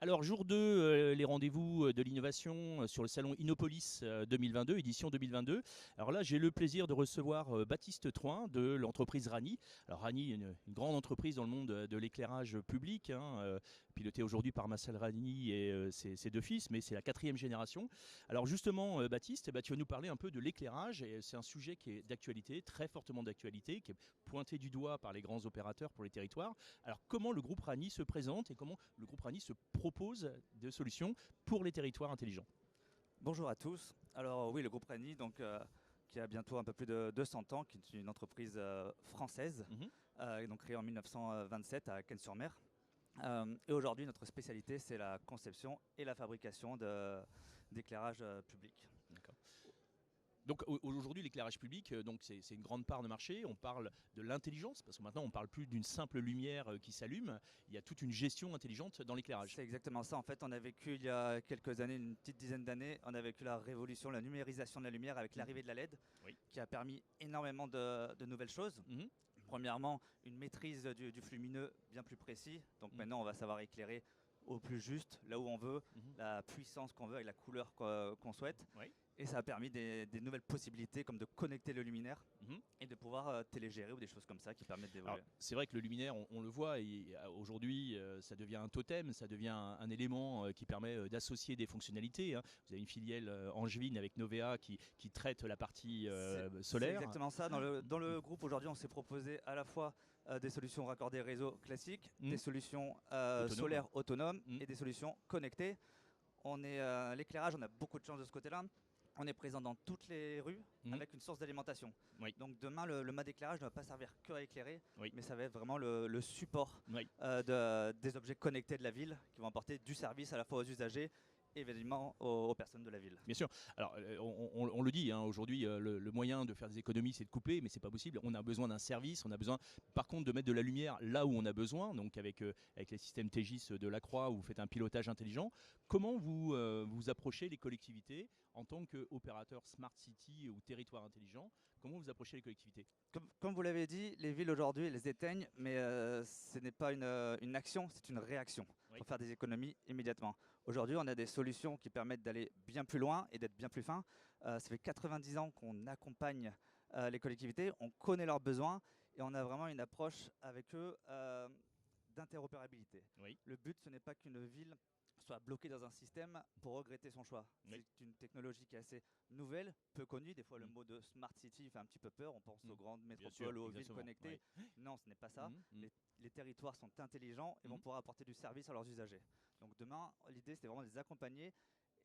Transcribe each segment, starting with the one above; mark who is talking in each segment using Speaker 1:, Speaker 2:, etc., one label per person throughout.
Speaker 1: Alors, jour 2, les rendez-vous de l'innovation sur le salon Innopolis 2022, édition 2022. Alors là, j'ai le plaisir de recevoir Baptiste Troin de l'entreprise Rani. Alors Rani, une grande entreprise dans le monde de l'éclairage public, pilotée aujourd'hui par Marcel Rani et ses deux fils, mais c'est la quatrième génération. Alors justement, Baptiste, tu vas nous parler un peu de l'éclairage, et c'est un sujet qui est d'actualité, très fortement d'actualité, qui est pointé du doigt par les grands opérateurs pour les territoires. Alors comment le groupe Rani se présente et comment le groupe Rani se propose de solutions pour les territoires intelligents?
Speaker 2: Bonjour à tous. Alors oui, le groupe Reni, qui a bientôt un peu plus de 200 ans, qui est une entreprise française,
Speaker 1: Mhm.
Speaker 2: donc créée en 1927 à Cannes-sur-Mer. Et aujourd'hui, notre spécialité, c'est la conception et la fabrication d'éclairage public.
Speaker 1: D'accord. Donc aujourd'hui, l'éclairage public, c'est une grande part de marché. On parle de l'intelligence, parce que maintenant on ne parle plus d'une simple lumière qui s'allume. Il y a toute une gestion intelligente dans l'éclairage.
Speaker 2: C'est exactement ça. En fait, on a vécu il y a quelques années, une petite dizaine d'années, on a vécu la révolution, la numérisation de la lumière avec l'arrivée de la LED,
Speaker 1: Oui.
Speaker 2: qui a permis énormément de nouvelles choses.
Speaker 1: Mhm.
Speaker 2: Premièrement, une maîtrise du flux lumineux bien plus précis. Donc
Speaker 1: Mhm.
Speaker 2: maintenant, on va savoir éclairer au plus juste, là où on veut,
Speaker 1: Mhm.
Speaker 2: la puissance qu'on veut et la couleur qu'on souhaite.
Speaker 1: Oui.
Speaker 2: Et ça a permis des nouvelles possibilités comme de connecter le luminaire
Speaker 1: Mhm.
Speaker 2: et de pouvoir télégérer ou des choses comme ça qui permettent
Speaker 1: Alors,
Speaker 2: d'évoluer.
Speaker 1: c'est vrai que le luminaire, on le voit, et aujourd'hui, ça devient un totem, ça devient un élément qui permet d'associer des fonctionnalités. Vous avez une filiale angevine avec Novea qui traite la partie
Speaker 2: C'est
Speaker 1: solaire.
Speaker 2: exactement ça. Dans le groupe aujourd'hui, on s'est proposé à la fois des solutions raccordées réseau classiques, des
Speaker 1: Mhm.
Speaker 2: solutions
Speaker 1: Autonome.
Speaker 2: solaires autonomes
Speaker 1: Mhm.
Speaker 2: et des solutions connectées. L'éclairage, on a beaucoup de chance de ce côté-là. On est présent dans toutes les rues
Speaker 1: Mhm.
Speaker 2: avec une source d'alimentation.
Speaker 1: Oui.
Speaker 2: Donc demain, le mât d'éclairage ne va pas servir que à éclairer,
Speaker 1: Oui.
Speaker 2: mais ça va être vraiment le support
Speaker 1: Oui.
Speaker 2: des objets connectés de la ville qui vont apporter du service à la fois aux usagers et évidemment aux personnes de la ville.
Speaker 1: Bien sûr. Alors, on le dit, aujourd'hui, le moyen de faire des économies, c'est de couper, mais c'est pas possible. On a besoin d'un service, on a besoin, par contre, de mettre de la lumière là où on a besoin, donc avec les systèmes TGIS de la Croix, où vous faites un pilotage intelligent. Comment vous approchez les collectivités en tant qu'opérateur Smart City ou territoire intelligent? Comment vous approchez les collectivités?
Speaker 2: Comme vous l'avez dit, les villes aujourd'hui, elles éteignent, mais ce n'est pas une action, c'est une réaction. Il
Speaker 1: Oui.
Speaker 2: faut faire des économies immédiatement. Aujourd'hui, on a des solutions qui permettent d'aller bien plus loin et d'être bien plus fin. Ça fait 90 ans qu'on accompagne les collectivités, on connaît leurs besoins et on a vraiment une approche avec eux d'interopérabilité.
Speaker 1: Oui.
Speaker 2: Le but, ce n'est pas qu'une ville soit bloquée dans un système pour regretter son choix.
Speaker 1: Oui.
Speaker 2: C'est une technologie qui est assez nouvelle, peu connue. Des fois, le
Speaker 1: Mm.
Speaker 2: mot de smart city fait un petit peu peur. On pense aux
Speaker 1: Mm.
Speaker 2: grandes
Speaker 1: Bien sûr,
Speaker 2: métropoles, aux villes
Speaker 1: exactement.
Speaker 2: connectées.
Speaker 1: Oui.
Speaker 2: Non, ce n'est pas ça.
Speaker 1: Mhm. Mhm.
Speaker 2: Les territoires sont intelligents et vont
Speaker 1: Mhm.
Speaker 2: pouvoir apporter du service à leurs usagers. Donc demain, l'idée, c'était vraiment de les accompagner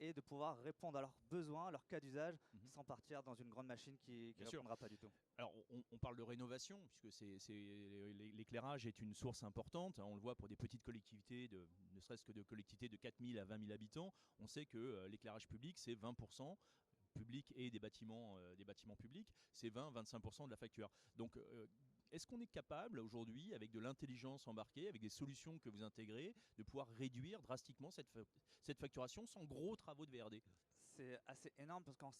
Speaker 2: et de pouvoir répondre à leurs besoins, à leurs cas d'usage,
Speaker 1: Mhm.
Speaker 2: sans partir dans une grande machine qui ne
Speaker 1: Bien sûr.
Speaker 2: répondra pas du tout.
Speaker 1: Alors, on parle de rénovation, puisque l'éclairage est une source importante. On le voit pour des petites collectivités, ne serait-ce que de collectivités de 4 000 à 20 000 habitants. On sait que l'éclairage public, c'est 20% public et des bâtiments publics, c'est 20-25% de la facture. Donc, est-ce qu'on est capable aujourd'hui, avec de l'intelligence embarquée, avec des solutions que vous intégrez, de pouvoir réduire drastiquement cette facturation sans gros travaux de VRD?
Speaker 2: C'est assez énorme parce qu'en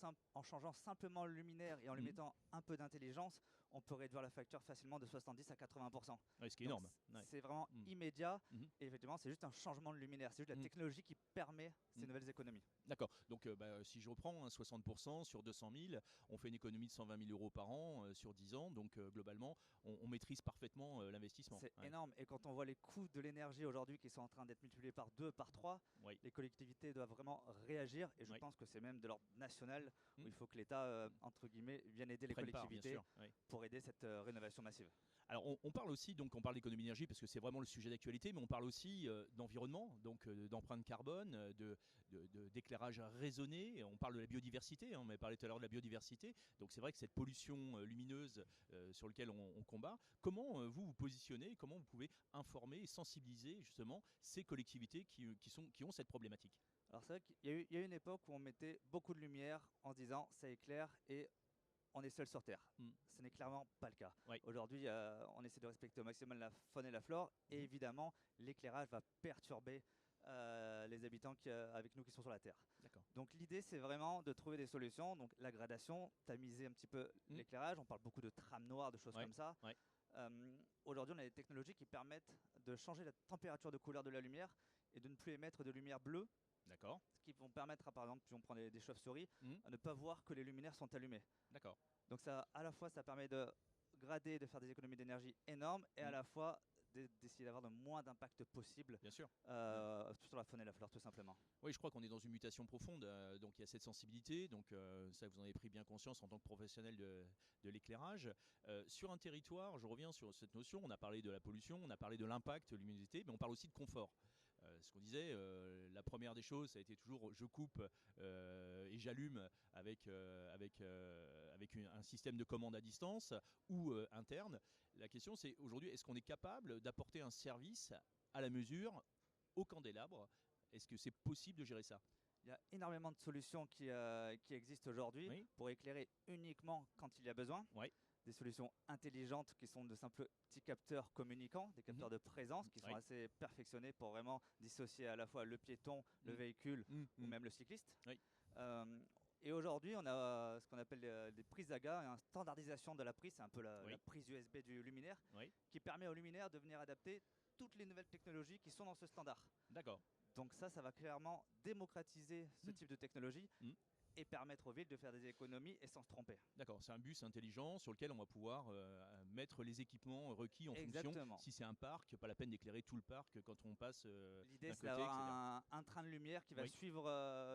Speaker 2: changeant simplement le luminaire et en lui
Speaker 1: Mhm.
Speaker 2: mettant un peu d'intelligence, on peut réduire la facture facilement de 70 à 80%.
Speaker 1: Ouais, ce qui est
Speaker 2: Donc
Speaker 1: énorme. Ouais.
Speaker 2: c'est vraiment
Speaker 1: Mhm.
Speaker 2: immédiat
Speaker 1: Mhm.
Speaker 2: et effectivement c'est juste un changement de luminaire. C'est juste la
Speaker 1: Mhm.
Speaker 2: technologie qui permet ces
Speaker 1: Mhm.
Speaker 2: nouvelles économies.
Speaker 1: D'accord. Donc, si je reprends 60% sur 200 000, on fait une économie de 120 000 euros par an sur 10 ans. Donc, globalement, on maîtrise parfaitement l'investissement.
Speaker 2: C'est
Speaker 1: Ouais.
Speaker 2: énorme et quand on voit les coûts de l'énergie aujourd'hui qui sont en train d'être multipliés par 2, par 3,
Speaker 1: Oui.
Speaker 2: les collectivités doivent vraiment réagir et je
Speaker 1: Oui.
Speaker 2: pense que c'est même de l'ordre national où
Speaker 1: Hmm.
Speaker 2: il faut que l'État, entre guillemets, vienne aider les
Speaker 1: Prennent part, bien
Speaker 2: collectivités
Speaker 1: sûr. Oui.
Speaker 2: pour aider cette rénovation massive.
Speaker 1: Alors, on parle aussi, donc, on parle d'économie d'énergie parce que c'est vraiment le sujet d'actualité, mais on parle aussi d'environnement, donc d'empreinte carbone, d'éclairage raisonné. On parle de la biodiversité. On m'avait parlé tout à l'heure de la biodiversité. Donc, c'est vrai que cette pollution lumineuse sur laquelle on combat. Comment vous vous positionnez? Comment vous pouvez informer et sensibiliser justement ces collectivités qui ont cette problématique?
Speaker 2: Alors c'est vrai qu'il y a eu une époque où on mettait beaucoup de lumière en se disant ça éclaire et on est seul sur Terre.
Speaker 1: Hmm.
Speaker 2: Ce n'est clairement pas le cas.
Speaker 1: Oui.
Speaker 2: Aujourd'hui, on essaie de respecter au maximum la faune et la flore et
Speaker 1: Mhm.
Speaker 2: évidemment l'éclairage va perturber les habitants avec nous qui sont sur la Terre.
Speaker 1: D'accord.
Speaker 2: Donc l'idée c'est vraiment de trouver des solutions. Donc la gradation, tamiser un petit peu
Speaker 1: Hmm.
Speaker 2: l'éclairage. On parle beaucoup de trames noires, de choses
Speaker 1: Ouais.
Speaker 2: comme ça.
Speaker 1: Ouais.
Speaker 2: Aujourd'hui, on a des technologies qui permettent de changer la température de couleur de la lumière et de ne plus émettre de lumière bleue,
Speaker 1: D'accord.
Speaker 2: ce qui vont permettre, par exemple, si on prend des chauves-souris,
Speaker 1: Mhm.
Speaker 2: à ne pas voir que les luminaires sont allumés.
Speaker 1: D'accord.
Speaker 2: Donc ça, à la fois, ça permet de grader, de faire des économies d'énergie énormes, et à
Speaker 1: Mhm.
Speaker 2: la fois d'essayer d'avoir le moins d'impact possible
Speaker 1: Bien sûr.
Speaker 2: sur la faune et la flore, tout simplement.
Speaker 1: Oui, je crois qu'on est dans une mutation profonde, donc il y a cette sensibilité, donc ça vous en avez pris bien conscience en tant que professionnel de l'éclairage. Sur un territoire, je reviens sur cette notion, on a parlé de la pollution, on a parlé de l'impact, luminosité, mais on parle aussi de confort. Ce qu'on disait, la première des choses, ça a été toujours je coupe et j'allume avec un système de commande à distance ou interne. La question c'est aujourd'hui, est-ce qu'on est capable d'apporter un service à la mesure au candélabre? Est-ce que c'est possible de gérer ça?
Speaker 2: Il y a énormément de solutions qui existent aujourd'hui
Speaker 1: Oui.
Speaker 2: pour éclairer uniquement quand il y a besoin.
Speaker 1: Ouais.
Speaker 2: Des solutions intelligentes qui sont de simples petits capteurs communicants, des capteurs de présence qui sont
Speaker 1: Oui.
Speaker 2: assez perfectionnés pour vraiment dissocier à la fois le piéton, le
Speaker 1: Mhm.
Speaker 2: véhicule
Speaker 1: Mhm.
Speaker 2: ou même le cycliste.
Speaker 1: Oui.
Speaker 2: Et aujourd'hui, on a ce qu'on appelle des prises AGA, et une standardisation de la prise, c'est un peu la
Speaker 1: Oui.
Speaker 2: prise USB du luminaire,
Speaker 1: Oui.
Speaker 2: qui permet au luminaire de venir adapter toutes les nouvelles technologies qui sont dans ce standard.
Speaker 1: D'accord.
Speaker 2: Donc ça va clairement démocratiser ce type de technologie
Speaker 1: Mhm.
Speaker 2: et permettre aux villes de faire des économies et sans se tromper.
Speaker 1: D'accord, c'est un bus intelligent sur lequel on va pouvoir mettre les équipements requis en fonction.
Speaker 2: Exactement.
Speaker 1: Si c'est un parc, pas la peine d'éclairer tout le parc quand on passe
Speaker 2: L'idée,
Speaker 1: d'un
Speaker 2: c'est
Speaker 1: côté,
Speaker 2: d'avoir
Speaker 1: etc.
Speaker 2: un train de lumière qui va
Speaker 1: Oui.
Speaker 2: suivre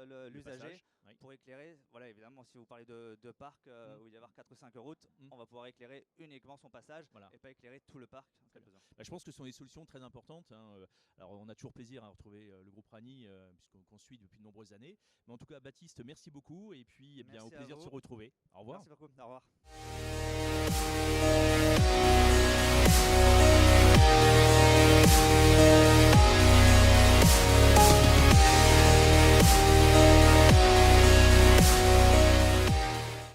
Speaker 1: Le
Speaker 2: l'usager
Speaker 1: passage. Oui.
Speaker 2: pour éclairer. Voilà, évidemment, si vous parlez de parc où il y a 4 ou 5 routes, on va pouvoir éclairer uniquement son passage
Speaker 1: Voilà.
Speaker 2: et pas éclairer tout le parc en cas de
Speaker 1: bien.
Speaker 2: besoin.
Speaker 1: Bah, je pense que ce sont des solutions très importantes, hein. Alors on a toujours plaisir à retrouver le groupe Rani puisqu'on suit depuis de nombreuses années. Mais en tout cas, Baptiste, merci beaucoup et puis eh bien, au
Speaker 2: Merci à
Speaker 1: plaisir de se
Speaker 2: vous.
Speaker 1: retrouver. Au revoir.
Speaker 2: Merci beaucoup. Au revoir.